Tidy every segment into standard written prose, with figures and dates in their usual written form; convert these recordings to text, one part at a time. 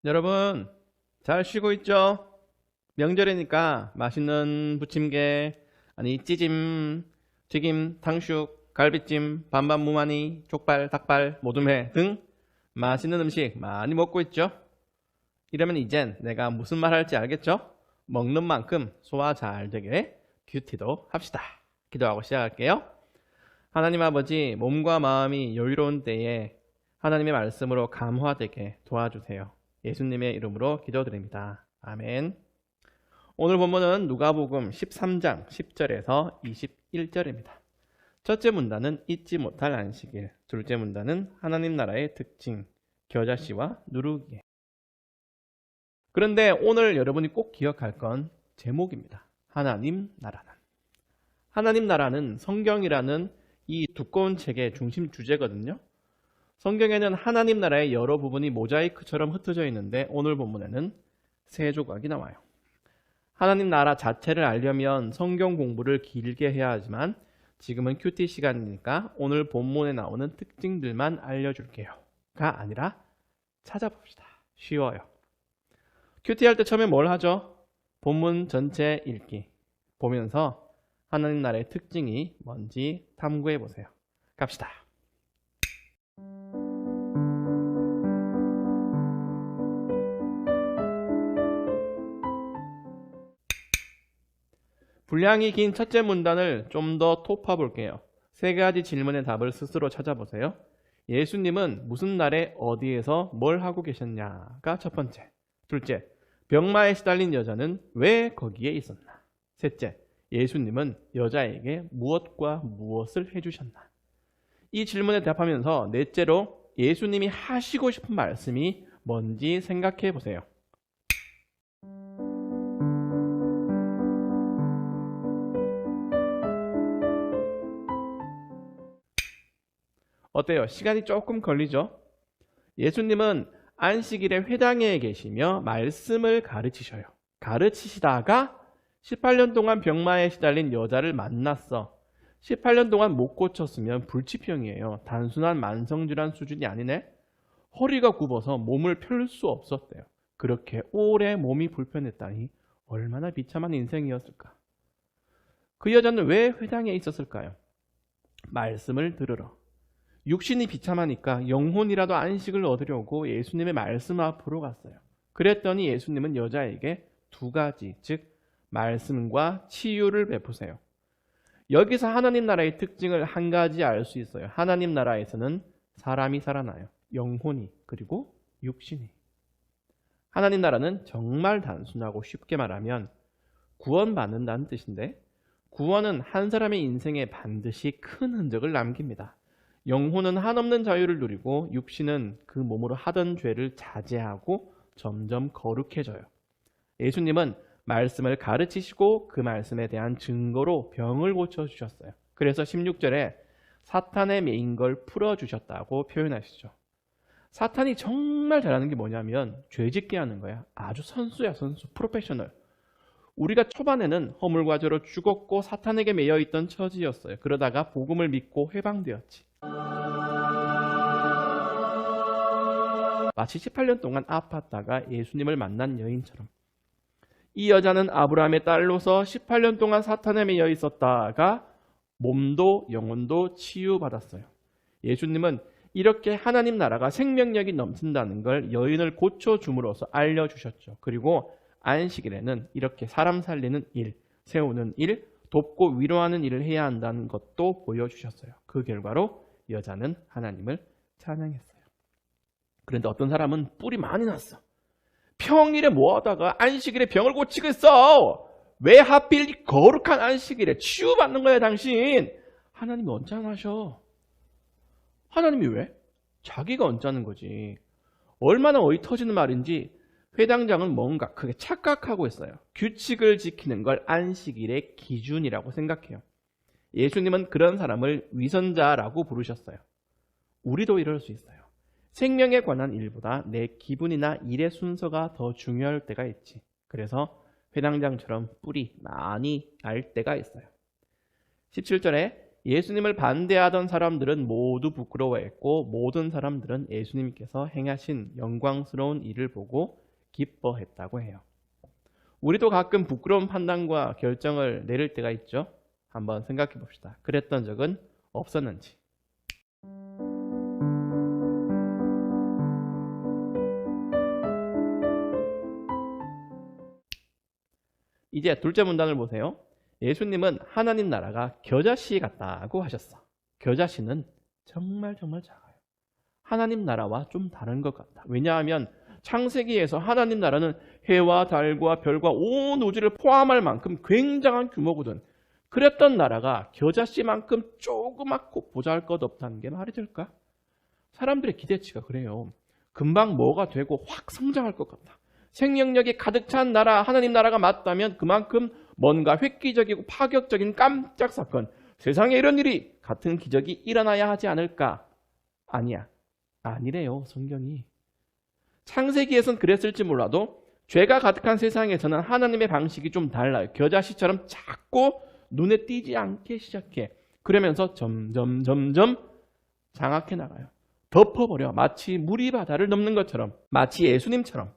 여러분 잘 쉬고 있죠? 명절이니까 맛있는 부침개, 아니 찌짐, 튀김, 탕수육, 갈비찜, 반반 무마니, 족발, 닭발, 모둠회 등 맛있는 음식 많이 먹고 있죠? 이러면 이젠 내가 무슨 말 할지 알겠죠? 먹는 만큼 소화 잘 되게 큐티도 합시다. 기도하고 시작할게요. 하나님 아버지, 몸과 마음이 여유로운 때에 하나님의 말씀으로 감화되게 도와주세요. 예수님의 이름으로 기도드립니다. 아멘. 오늘 본문은 누가복음 13장 10절에서 21절입니다. 첫째 문단은 잊지 못할 안식일, 둘째 문단은 하나님 나라의 특징, 겨자씨와 누룩이. 그런데 오늘 여러분이 꼭 기억할 건 제목입니다. 하나님 나라는. 하나님 나라는 성경이라는 이 두꺼운 책의 중심 주제거든요. 성경에는 하나님 나라의 여러 부분이 모자이크처럼 흩어져 있는데 오늘 본문에는 세 조각이 나와요. 하나님 나라 자체를 알려면 성경 공부를 길게 해야 하지만 지금은 큐티 시간이니까 오늘 본문에 나오는 특징들만 알려줄게요. 가 아니라 찾아봅시다. 쉬워요. 큐티 할 때 처음에 뭘 하죠? 본문 전체 읽기. 보면서 하나님 나라의 특징이 뭔지 탐구해 보세요. 갑시다. 분량이 긴 첫째 문단을 좀 더 톱파 볼게요. 세 가지 질문의 답을 스스로 찾아보세요. 예수님은 무슨 날에 어디에서 뭘 하고 계셨냐가 첫 번째. 둘째, 병마에 시달린 여자는 왜 거기에 있었나? 셋째, 예수님은 여자에게 무엇과 무엇을 해주셨나? 이 질문에 답하면서 넷째로 예수님이 하시고 싶은 말씀이 뭔지 생각해 보세요. 어때요? 시간이 조금 걸리죠? 예수님은 안식일에 회당에 계시며 말씀을 가르치셔요. 가르치시다가 18년 동안 병마에 시달린 여자를 만났어. 18년 동안 못 고쳤으면 불치병이에요. 단순한 만성질환 수준이 아니네. 허리가 굽어서 몸을 펼 수 없었대요. 그렇게 오래 몸이 불편했다니 얼마나 비참한 인생이었을까. 그 여자는 왜 회당에 있었을까요? 말씀을 들으러. 육신이 비참하니까 영혼이라도 안식을 얻으려고 예수님의 말씀 앞으로 갔어요. 그랬더니 예수님은 여자에게 두 가지, 즉 말씀과 치유를 베푸세요. 여기서 하나님 나라의 특징을 한 가지 알 수 있어요. 하나님 나라에서는 사람이 살아나요. 영혼이, 그리고 육신이. 하나님 나라는 정말 단순하고 쉽게 말하면 구원받는다는 뜻인데, 구원은 한 사람의 인생에 반드시 큰 흔적을 남깁니다. 영혼은 한없는 자유를 누리고 육신은 그 몸으로 하던 죄를 자제하고 점점 거룩해져요. 예수님은 말씀을 가르치시고 그 말씀에 대한 증거로 병을 고쳐주셨어요. 그래서 16절에 사탄의 매인 걸 풀어주셨다고 표현하시죠. 사탄이 정말 잘하는 게 뭐냐면 죄짓게 하는 거야. 아주 선수야, 선수, 프로페셔널. 우리가 초반에는 허물과 죄로 죽었고 사탄에게 매여있던 처지였어요. 그러다가 복음을 믿고 해방되었지. 마치 18년 동안 아팠다가 예수님을 만난 여인처럼. 이 여자는 아브라함의 딸로서 18년 동안 사탄에 매여 있었다가 몸도 영혼도 치유받았어요. 예수님은 이렇게 하나님 나라가 생명력이 넘친다는 걸 여인을 고쳐줌으로써 알려주셨죠. 그리고 안식일에는 이렇게 사람 살리는 일, 세우는 일, 돕고 위로하는 일을 해야 한다는 것도 보여주셨어요. 그 결과로 여자는 하나님을 찬양했어요. 그런데 어떤 사람은 뿔이 많이 났어. 평일에 뭐하다가 안식일에 병을 고치고 있어. 왜 하필 이 거룩한 안식일에 치유받는 거야 당신. 하나님이 언짢아하셔. 하나님이 왜? 자기가 언짢은 거지. 얼마나 어이 터지는 말인지 회당장은 뭔가 크게 착각하고 있어요. 규칙을 지키는 걸 안식일의 기준이라고 생각해요. 예수님은 그런 사람을 위선자라고 부르셨어요. 우리도 이럴 수 있어요. 생명에 관한 일보다 내 기분이나 일의 순서가 더 중요할 때가 있지. 그래서 회당장처럼 뿔이 많이 날 때가 있어요. 17절에 예수님을 반대하던 사람들은 모두 부끄러워했고 모든 사람들은 예수님께서 행하신 영광스러운 일을 보고 기뻐했다고 해요. 우리도 가끔 부끄러운 판단과 결정을 내릴 때가 있죠. 한번 생각해 봅시다. 그랬던 적은 없었는지. 이제 둘째 문단을 보세요. 예수님은 하나님 나라가 겨자씨 같다고 하셨어. 겨자씨는 정말 작아요. 하나님 나라와 좀 다른 것 같다. 왜냐하면 창세기에서 하나님 나라는 해와 달과 별과 온 우주를 포함할 만큼 굉장한 규모거든. 그랬던 나라가 겨자씨만큼 조그맣고 보잘것없다는 게 말이 될까? 사람들의 기대치가 그래요. 금방 뭐가 되고 확 성장할 것 같다. 생명력이 가득 찬 나라, 하나님 나라가 맞다면 그만큼 뭔가 획기적이고 파격적인 깜짝 사건, 세상에 이런 일이 같은 기적이 일어나야 하지 않을까? 아니야. 아니래요, 성경이. 창세기에선 그랬을지 몰라도 죄가 가득한 세상에서는 하나님의 방식이 좀 달라요. 겨자씨처럼 작고 눈에 띄지 않게 시작해. 그러면서 점점 장악해 나가요. 덮어버려. 마치 물이 바다를 넘는 것처럼, 마치 예수님처럼.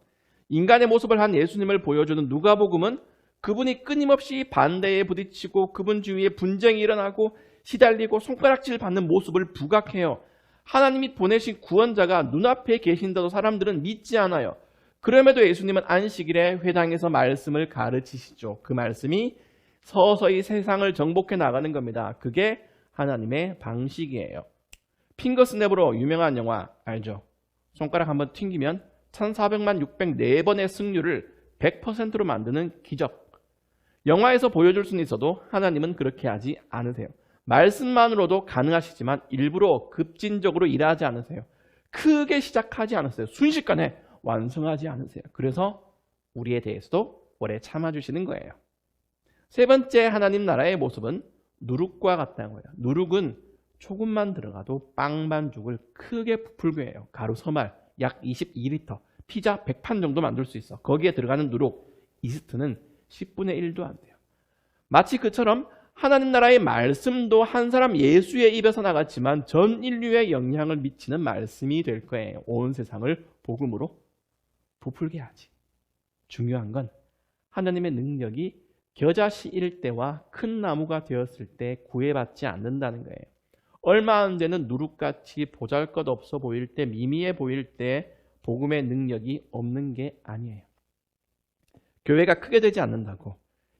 인간의 모습을 한 예수님을 보여주는 누가복음은 그분이 끊임없이 반대에 부딪히고 그분 주위에 분쟁이 일어나고 시달리고 손가락질 받는 모습을 부각해요. 하나님이 보내신 구원자가 눈앞에 계신다도 사람들은 믿지 않아요. 그럼에도 예수님은 안식일에 회당에서 말씀을 가르치시죠. 그 말씀이 서서히 세상을 정복해 나가는 겁니다. 그게 하나님의 방식이에요. 핑거스냅으로 유명한 영화 알죠? 손가락 한번 튕기면 1400만 604번의 승률을 100%로 만드는 기적. 영화에서 보여줄 수는 있어도 하나님은 그렇게 하지 않으세요. 말씀만으로도 가능하시지만 일부러 급진적으로 일하지 않으세요. 크게 시작하지 않으세요. 순식간에 완성하지 않으세요. 그래서 우리에 대해서도 오래 참아주시는 거예요. 세 번째 하나님 나라의 모습은 누룩과 같다는 거예요. 누룩은 조금만 들어가도 빵 반죽을 크게 부풀게 해요. 가루 서말 약 22리터, 피자 100판 정도 만들 수 있어. 거기에 들어가는 누룩, 이스트는 10분의 1도 안 돼요. 마치 그처럼 하나님 나라의 말씀도 한 사람 예수의 입에서 나갔지만 전 인류에 영향을 미치는 말씀이 될 거예요. 온 세상을 복음으로 부풀게 하지. 중요한 건 하나님의 능력이 겨자씨일 때와 큰 나무가 되었을 때 구애받지 않는다는 거예요. 얼마 안 되는 누룩같이 보잘것없어 보일 때, 미미해 보일 때 복음의 능력이 없는 게 아니에요. 교회가 크게 되지 않는다고,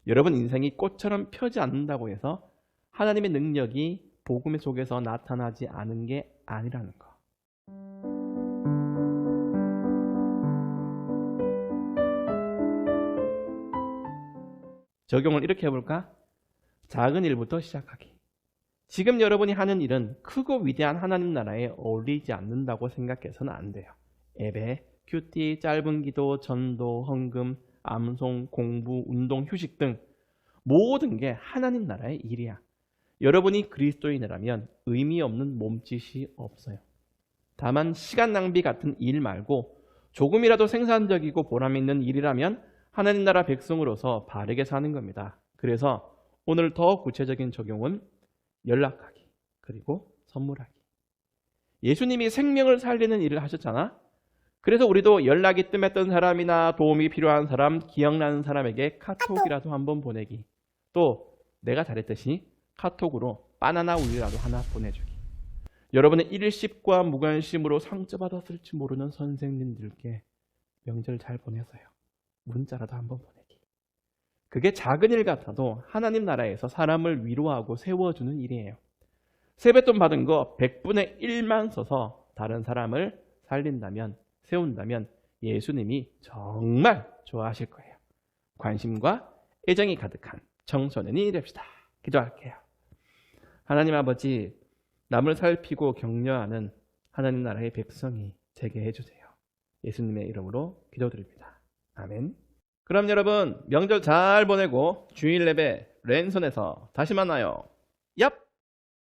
여러분 인생이 꽃처럼 펴지 않는다고 해서 하나님의 능력이 복음 속에서 나타나지 않은 게 아니라는 거. 적용을 이렇게 해볼까? 작은 일부터 시작하기. 지금 여러분이 하는 일은 크고 위대한 하나님 나라에 어울리지 않는다고 생각해서는 안 돼요. 예배, 큐티, 짧은 기도, 전도, 헌금, 암송, 공부, 운동, 휴식 등 모든 게 하나님 나라의 일이야. 여러분이 그리스도인이라면 의미 없는 몸짓이 없어요. 다만 시간 낭비 같은 일 말고 조금이라도 생산적이고 보람 있는 일이라면 하나님 나라 백성으로서 바르게 사는 겁니다. 그래서 오늘 더 구체적인 적용은 연락하기, 그리고 선물하기. 예수님이 생명을 살리는 일을 하셨잖아. 그래서 우리도 연락이 뜸했던 사람이나 도움이 필요한 사람, 기억나는 사람에게 카톡이라도 한번 보내기. 또 내가 잘했듯이 카톡으로 바나나 우유라도 하나 보내주기. 여러분의 일십과 무관심으로 상처받았을지 모르는 선생님들께 명절 잘 보내서요. 문자라도 한번 보내기. 그게 작은 일 같아도 하나님 나라에서 사람을 위로하고 세워주는 일이에요. 세뱃돈 받은 거 100분의 1만 써서 다른 사람을 살린다면, 세운다면 예수님이 정말 좋아하실 거예요. 관심과 애정이 가득한 청소년이 됩시다. 기도할게요. 하나님 아버지, 남을 살피고 격려하는 하나님 나라의 백성이 되게 해주세요. 예수님의 이름으로 기도드립니다. 아멘. 그럼 여러분 명절 잘 보내고 주일 예배 랜선에서 다시 만나요.